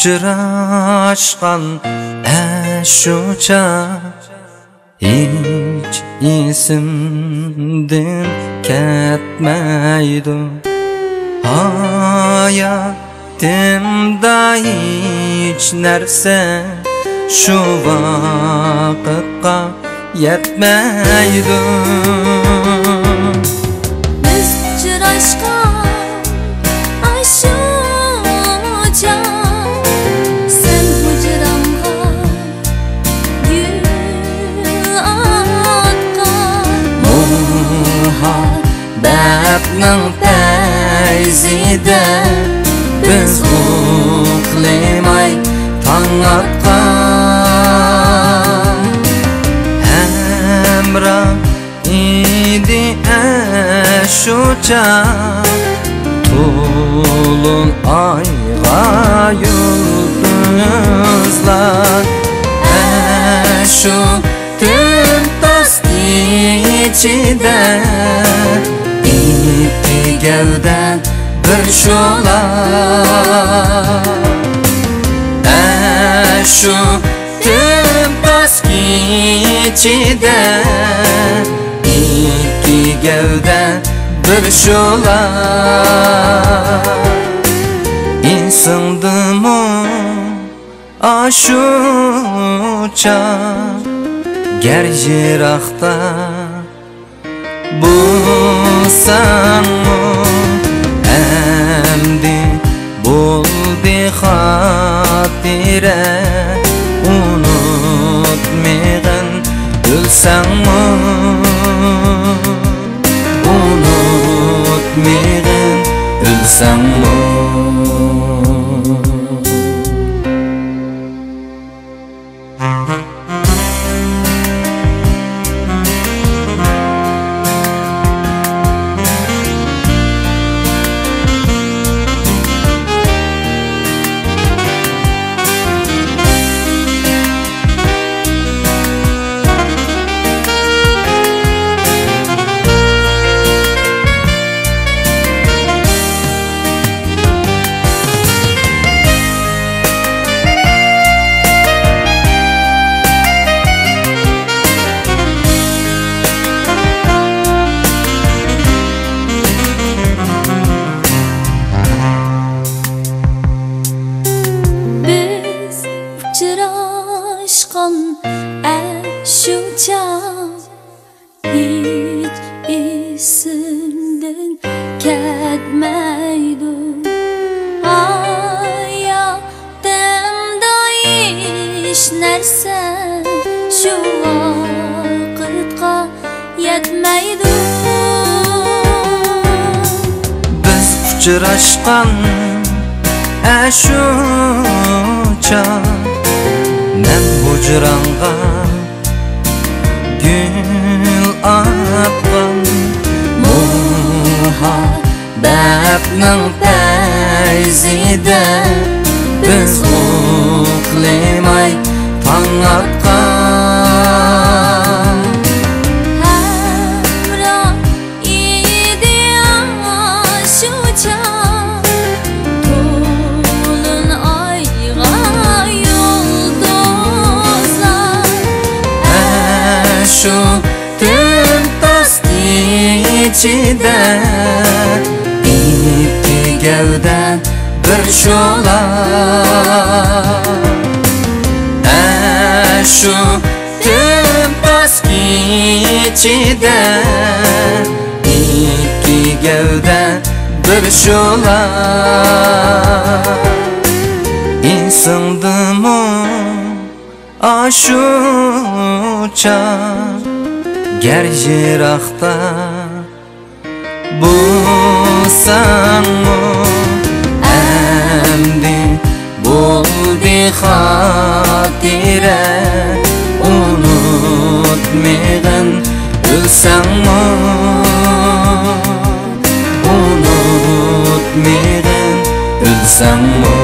Uçraşkan şuça hiç isimden ketmeydi. Hayatımda hiç nerse şu vakıtqa yetmeydi. Biz uçraşkan aşuca sen hücramga gül atkan. Muhabbatning tayzida biz uxlamay tong atkan. Hamroh idi şucha to'lin oyga yulduzlar. Shu timtos ichida ikki gavda bir sho'lar. Shu timtos ichida ikki gavda bir sho'lar. İnsindimi aşuça ger yiroqda bo'lsangmi endi bo'ldi xotira unutmag'in o'lsangmi unutmag'in o'lsangmi. Uçraşkan şuça hiç isimden ketmeydi. Hayatımda hiç nerse şu vakıtqa yetmeydi. Biz uçraşkan şucha men hujranga gül atkan. Muhabbatning tayzida biz uxlamay tong atkan. Hamroh idi aşucha to'lin oyga yulduzlar. Shu timtos ichida ikki gavda bir sho'lar. Shu timtos ichida ikki gavda bir sho'lar. İnsindimi aşuça ger yiroqda bo'lsangmi endi bo'ldi xotira unutmag'in o'lsangmi unutmag'in o'lsangmi.